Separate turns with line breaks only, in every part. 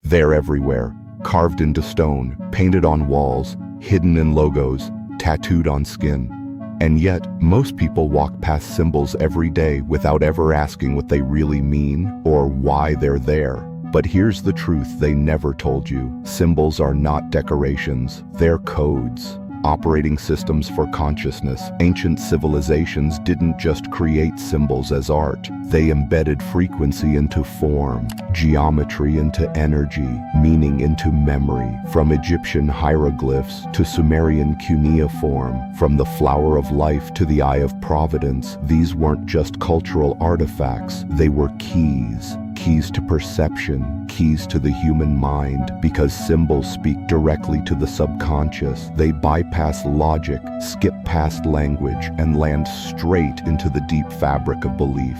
They're everywhere, carved into stone, painted on walls, hidden in logos, tattooed on skin. And yet, most people walk past symbols every day without ever asking what they really mean or why they're there. But here's the truth they never told you. Symbols are not decorations, they're codes. Operating systems for consciousness. Ancient civilizations didn't just create symbols as art. They embedded frequency into form, geometry into energy, meaning into memory. From Egyptian hieroglyphs to Sumerian cuneiform, from the flower of life to the eye of providence, these weren't just cultural artifacts, they were keys. Keys to perception, keys to the human mind, because symbols speak directly to the subconscious. They bypass logic, skip past language, and land straight into the deep fabric of belief.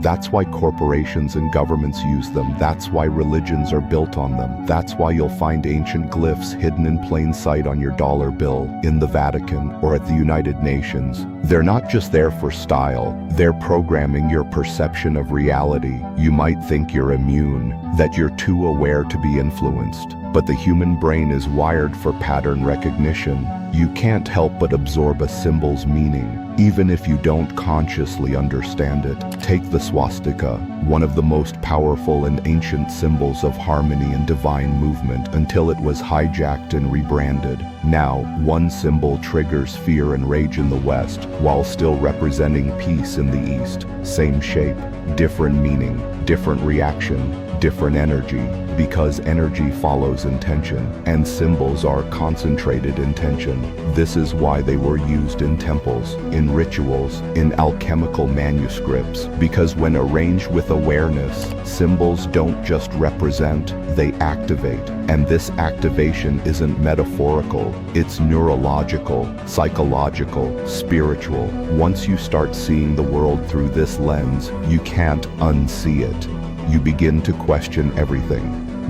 That's why corporations and governments use them. That's why religions are built on them. That's why you'll find ancient glyphs hidden in plain sight on your dollar bill, in the Vatican, or at the United Nations. They're not just there for style. They're programming your perception of reality. You might think you're immune, that you're too aware to be influenced. But the human brain is wired for pattern recognition. You can't help but absorb a symbol's meaning, even if you don't consciously understand it. Take the swastika, one of the most powerful and ancient symbols of harmony and divine movement, until it was hijacked and rebranded. Now, one symbol triggers fear and rage in the West, while still representing peace in the East. Same shape, different meaning, different reaction, different energy, because energy follows intention, and symbols are concentrated intention. This is why they were used in temples, in rituals, in alchemical manuscripts, because when arranged with awareness, symbols don't just represent, they activate. And this activation isn't metaphorical, it's neurological, psychological, spiritual. Once you start seeing the world through this lens, you can't unsee it. You begin to question everything.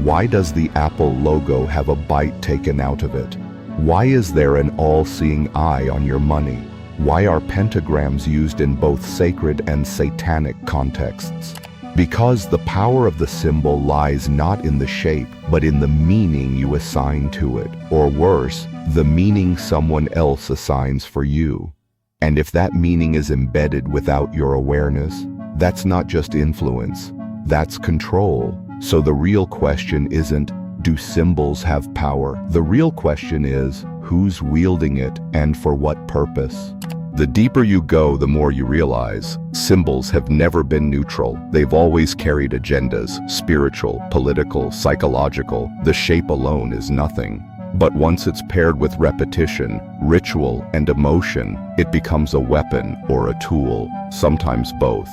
Why does the Apple logo have a bite taken out of it? Why is there an all-seeing eye on your money? Why are pentagrams used in both sacred and satanic contexts? Because the power of the symbol lies not in the shape, but in the meaning you assign to it. Or worse, the meaning someone else assigns for you. And if that meaning is embedded without your awareness, that's not just influence. That's control. So the real question isn't, do symbols have power? The real question is, who's wielding it and for what purpose? The deeper you go, the more you realize, symbols have never been neutral. They've always carried agendas, spiritual, political, psychological. The shape alone is nothing. But once it's paired with repetition, ritual, and emotion, it becomes a weapon or a tool, sometimes both.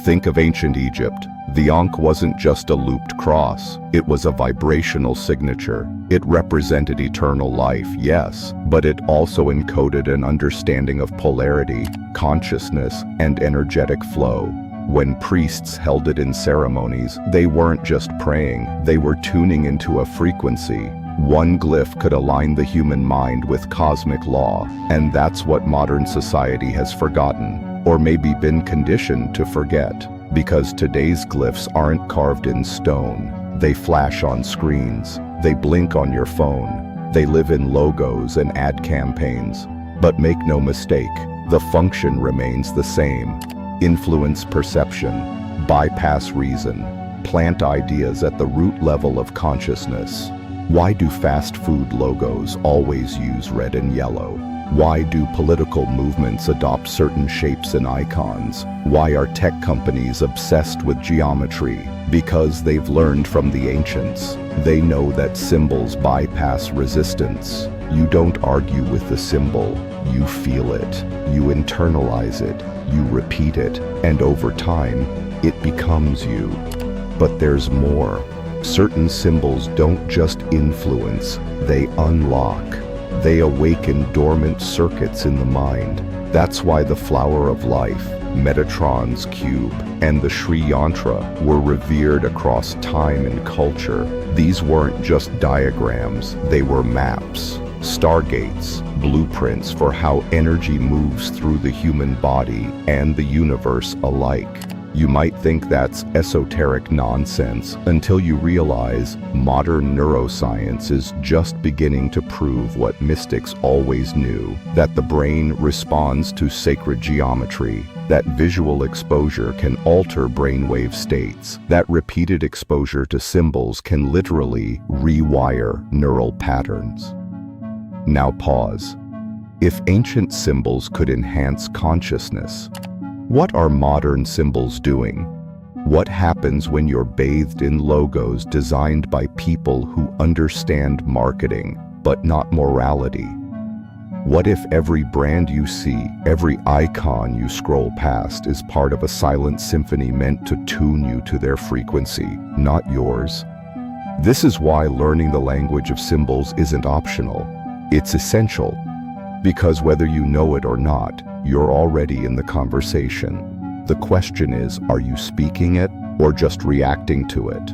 Think of ancient Egypt. The Ankh wasn't just a looped cross, it was a vibrational signature. It represented eternal life, yes, but it also encoded an understanding of polarity, consciousness, and energetic flow. When priests held it in ceremonies, they weren't just praying, they were tuning into a frequency. One glyph could align the human mind with cosmic law, and that's what modern society has forgotten, or maybe been conditioned to forget. Because today's glyphs aren't carved in stone. They flash on screens. They blink on your phone. They live in logos and ad campaigns. But make no mistake, the function remains the same. Influence perception, bypass reason, plant ideas at the root level of consciousness. Why do fast food logos always use red and yellow? Why do political movements adopt certain shapes and icons? Why are tech companies obsessed with geometry? Because they've learned from the ancients. They know that symbols bypass resistance. You don't argue with the symbol, you feel it, you internalize it, you repeat it, and over time, it becomes you. But there's more. Certain symbols don't just influence, they unlock. They awaken dormant circuits in the mind. That's why the flower of life, Metatron's cube, and the Sri Yantra were revered across time and culture. These weren't just diagrams, they were maps, stargates, blueprints for how energy moves through the human body and the universe alike. You might think that's esoteric nonsense until you realize modern neuroscience is just beginning to prove what mystics always knew, that the brain responds to sacred geometry, that visual exposure can alter brainwave states, that repeated exposure to symbols can literally rewire neural patterns. Now pause. If ancient symbols could enhance consciousness, what are modern symbols doing? What happens when you're bathed in logos designed by people who understand marketing, but not morality? What if every brand you see, every icon you scroll past is part of a silent symphony meant to tune you to their frequency, not yours? This is why learning the language of symbols isn't optional. It's essential. Because whether you know it or not, you're already in the conversation. The question is, are you speaking it or just reacting to it?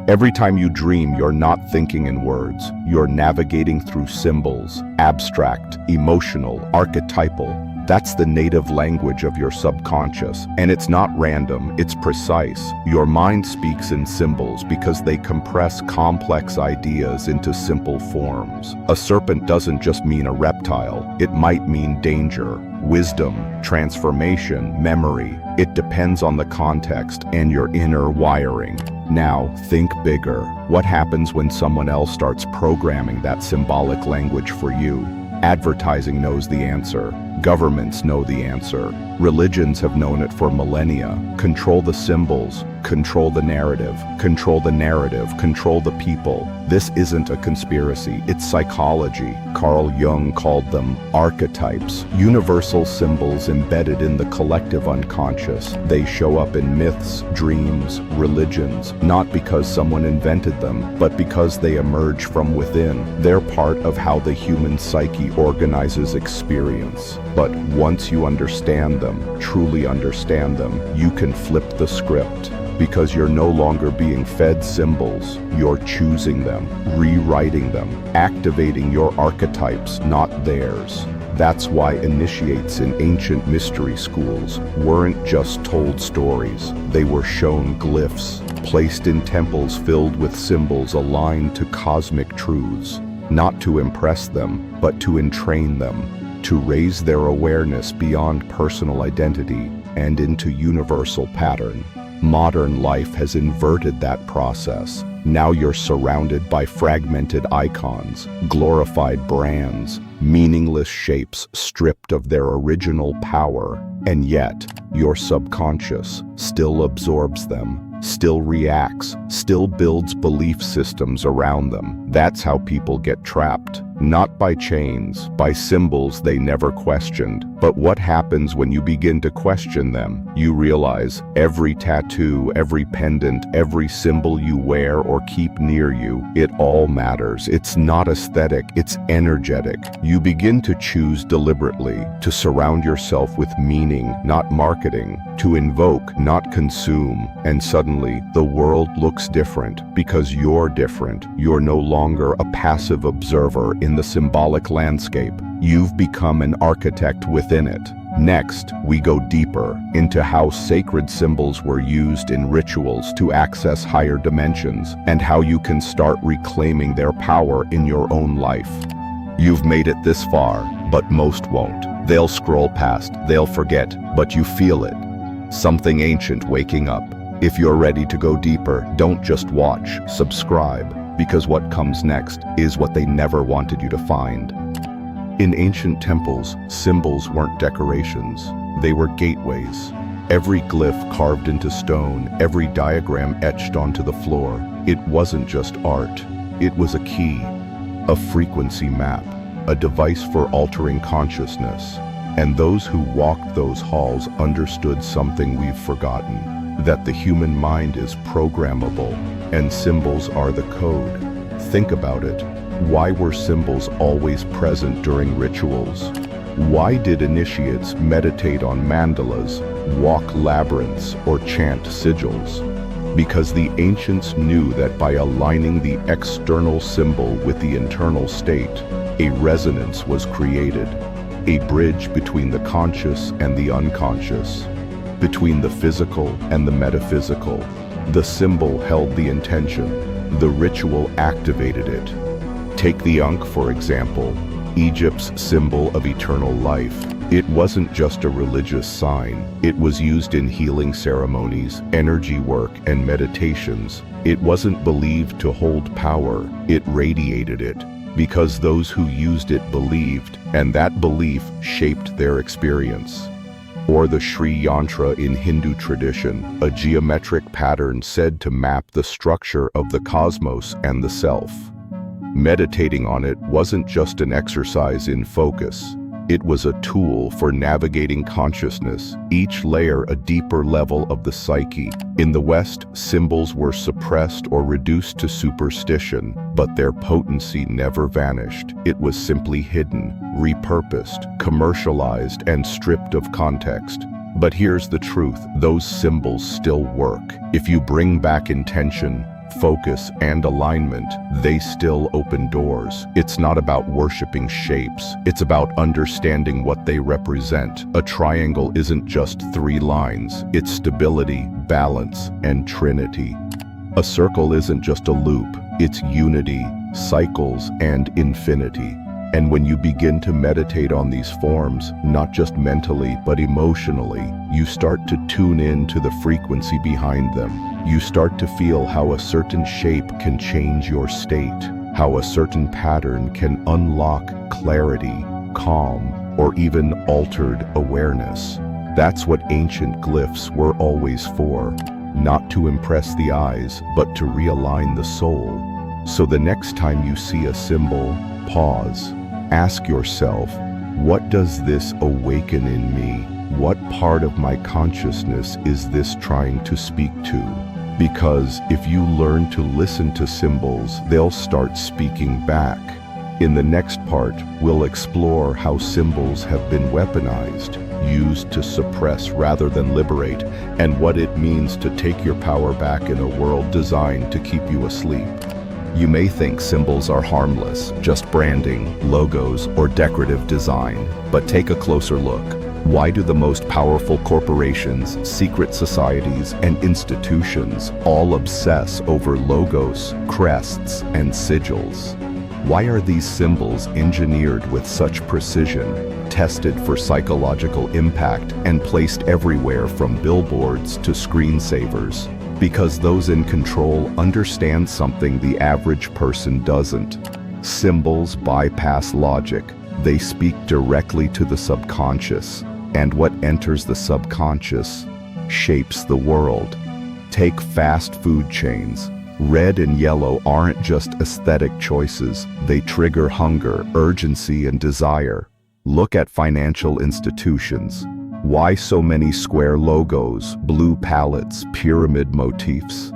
Every time you dream, you're not thinking in words. You're navigating through symbols, abstract, emotional, archetypal. That's the native language of your subconscious. And it's not random, it's precise. Your mind speaks in symbols because they compress complex ideas into simple forms. A serpent doesn't just mean a reptile. It might mean danger, wisdom, transformation, memory. It depends on the context and your inner wiring. Now, think bigger. What happens when someone else starts programming that symbolic language for you? Advertising knows the answer. Governments know the answer. Religions have known it for millennia. Control the symbols, control the narrative, control the narrative, control the people. This isn't a conspiracy, it's psychology. Carl Jung called them archetypes, universal symbols embedded in the collective unconscious. They show up in myths, dreams, religions, not because someone invented them, but because they emerge from within. They're part of how the human psyche organizes experience. But once you understand them, truly understand them, you can flip the script. Because you're no longer being fed symbols, you're choosing them, rewriting them, activating your archetypes, not theirs. That's why initiates in ancient mystery schools weren't just told stories. They were shown glyphs, placed in temples filled with symbols aligned to cosmic truths, not to impress them, but to entrain them, to raise their awareness beyond personal identity and into universal pattern. Modern life has inverted that process. Now you're surrounded by fragmented icons, glorified brands, meaningless shapes stripped of their original power, and yet your subconscious still absorbs them, still reacts, still builds belief systems around them. That's how people get trapped. Not by chains, by symbols they never questioned. But what happens when you begin to question them? You realize every tattoo, every pendant, every symbol you wear or keep near you, it all matters. It's not aesthetic, it's energetic. You begin to choose deliberately, to surround yourself with meaning, not marketing, to invoke, not consume. And suddenly, the world looks different because you're different. You're no longer a passive observer in the symbolic landscape. You've become an architect within it. Next, we go deeper into how sacred symbols were used in rituals to access higher dimensions, and how you can start reclaiming their power in your own life. You've made it this far, but most won't. They'll scroll past, they'll forget, but you feel it. Something ancient waking up. If you're ready to go deeper, don't just watch, subscribe. Because what comes next is what they never wanted you to find. In ancient temples, symbols weren't decorations, they were gateways. Every glyph carved into stone, every diagram etched onto the floor, it wasn't just art, it was a key, a frequency map, a device for altering consciousness. And those who walked those halls understood something we've forgotten. That the human mind is programmable, and symbols are the code. Think about it. Why were symbols always present during rituals? Why did initiates meditate on mandalas, walk labyrinths, or chant sigils? Because the ancients knew that by aligning the external symbol with the internal state, a resonance was created, a bridge between the conscious and the unconscious. between the physical and the metaphysical. The symbol held the intention. The ritual activated it. Take the Ankh, for example, Egypt's symbol of eternal life. It wasn't just a religious sign. It was used in healing ceremonies, energy work, and meditations. It wasn't believed to hold power. It radiated it, because those who used it believed, and that belief shaped their experience. Or the Sri Yantra in Hindu tradition, a geometric pattern said to map the structure of the cosmos and the self. Meditating on it wasn't just an exercise in focus. It was a tool for navigating consciousness, each layer a deeper level of the psyche. In the West, symbols were suppressed or reduced to superstition, but their potency never vanished. It was simply hidden, repurposed, commercialized, and stripped of context. But here's the truth, those symbols still work. If you bring back intention, focus, and alignment, they still open doors. It's not about worshiping shapes. It's about understanding what they represent. A triangle isn't just 3 lines. It's stability, balance, and trinity. A circle isn't just a loop. It's unity, cycles, and infinity. And when you begin to meditate on these forms, not just mentally, but emotionally, you start to tune in to the frequency behind them. You start to feel how a certain shape can change your state, how a certain pattern can unlock clarity, calm, or even altered awareness. That's what ancient glyphs were always for, not to impress the eyes, but to realign the soul. So the next time you see a symbol, pause. Ask yourself, what does this awaken in me? What part of my consciousness is this trying to speak to? Because if you learn to listen to symbols, they'll start speaking back. In the next part, we'll explore how symbols have been weaponized, used to suppress rather than liberate, and what it means to take your power back in a world designed to keep you asleep. You may think symbols are harmless, just branding, logos, or decorative design. But take a closer look. Why do the most powerful corporations, secret societies, and institutions all obsess over logos, crests, and sigils? Why are these symbols engineered with such precision, tested for psychological impact, and placed everywhere from billboards to screensavers? Because those in control understand something the average person doesn't. Symbols bypass logic. They speak directly to the subconscious, and what enters the subconscious shapes the world. Take fast food chains. Red and yellow aren't just aesthetic choices. They trigger hunger, urgency, and desire. Look at financial institutions. Why so many square logos, blue palettes, pyramid motifs?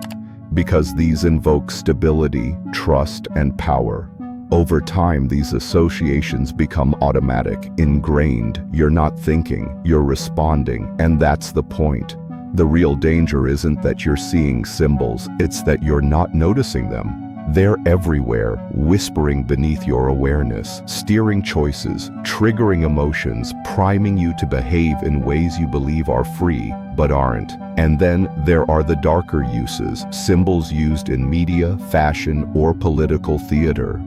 Because these invoke stability, trust, and power. Over time, these associations become automatic, ingrained. You're not thinking, you're responding, and that's the point. The real danger isn't that you're seeing symbols, it's that you're not noticing them. They're everywhere, whispering beneath your awareness, steering choices, triggering emotions, priming you to behave in ways you believe are free, but aren't. And then there are the darker uses, symbols used in media, fashion, or political theater.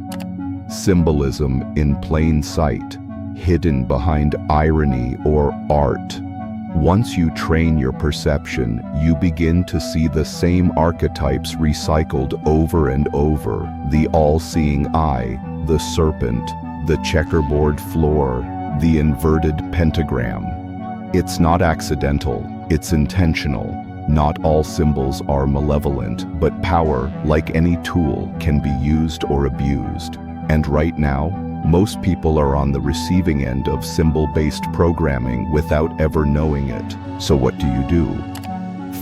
Symbolism in plain sight, hidden behind irony or art. Once you train your perception, you begin to see the same archetypes recycled over and over. The all-seeing eye, the serpent, the checkerboard floor, the inverted pentagram. It's not accidental, it's intentional. Not all symbols are malevolent, but power, like any tool, can be used or abused. And right now, most people are on the receiving end of symbol-based programming without ever knowing it. So what do?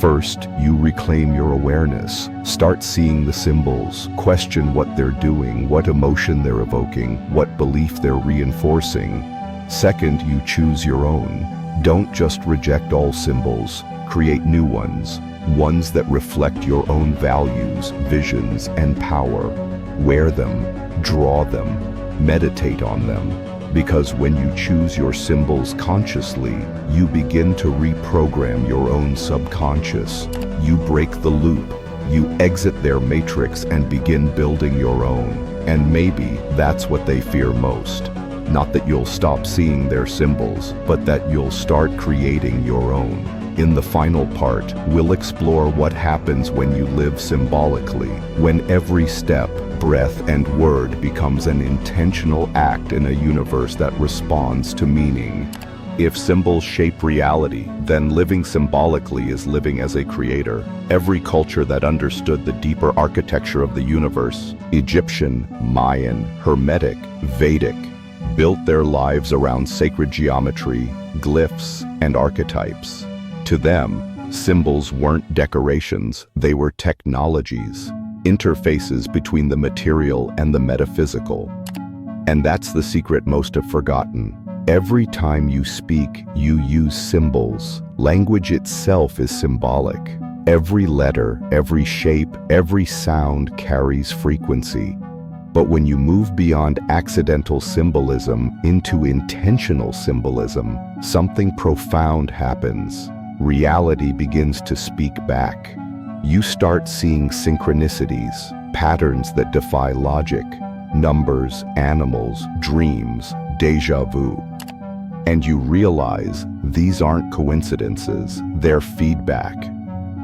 First, you reclaim your awareness. Start seeing the symbols. Question what they're doing, what emotion they're evoking, what belief they're reinforcing. Second, you choose your own. Don't just reject all symbols. Create new ones. Ones that reflect your own values, visions, and power. Wear them. Draw them. Meditate on them. Because when you choose your symbols consciously, you begin to reprogram your own subconscious. You break the loop. You exit their matrix and begin building your own. And maybe that's what they fear most. Not that you'll stop seeing their symbols, but that you'll start creating your own. In the final part, we'll explore what happens when you live symbolically, when every step, breath, and word becomes an intentional act in a universe that responds to meaning. If symbols shape reality, then living symbolically is living as a creator. Every culture that understood the deeper architecture of the universe, Egyptian, Mayan, Hermetic, Vedic, built their lives around sacred geometry, glyphs, and archetypes. To them, symbols weren't decorations, they were technologies, interfaces between the material and the metaphysical. And that's the secret most have forgotten. Every time you speak, you use symbols. Language itself is symbolic. Every letter, every shape, every sound carries frequency. But when you move beyond accidental symbolism into intentional symbolism, something profound happens. Reality begins to speak back. You start seeing synchronicities, patterns that defy logic, numbers, animals, dreams, déjà vu. And you realize these aren't coincidences, they're feedback.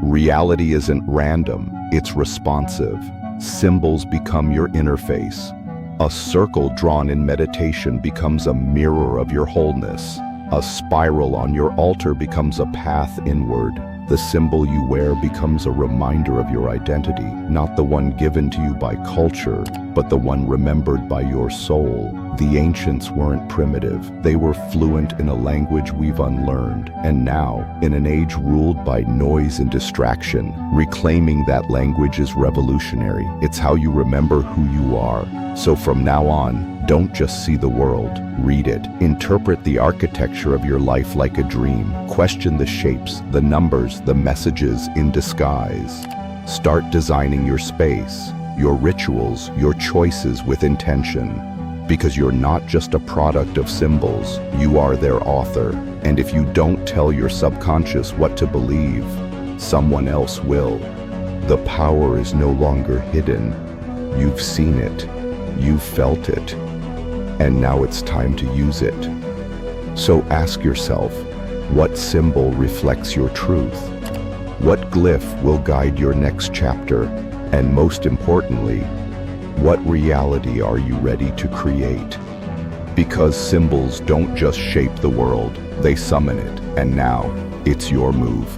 Reality isn't random, it's responsive. Symbols become your interface. A circle drawn in meditation becomes a mirror of your wholeness. A spiral on your altar becomes a path inward. The symbol you wear becomes a reminder of your identity, not the one given to you by culture, but the one remembered by your soul. The ancients weren't primitive. They were fluent in a language we've unlearned. And now, in an age ruled by noise and distraction, reclaiming that language is revolutionary. It's how you remember who you are. So from now on, don't just see the world, read it. Interpret the architecture of your life like a dream. Question the shapes, the numbers, the messages in disguise. Start designing your space, your rituals, your choices with intention. Because you're not just a product of symbols, you are their author. And if you don't tell your subconscious what to believe, someone else will. The power is no longer hidden. You've seen it. You've felt it. And now it's time to use it. So ask yourself, what symbol reflects your truth? What glyph will guide your next chapter? And most importantly, what reality are you ready to create? Because symbols don't just shape the world, they summon it. And now, it's your move.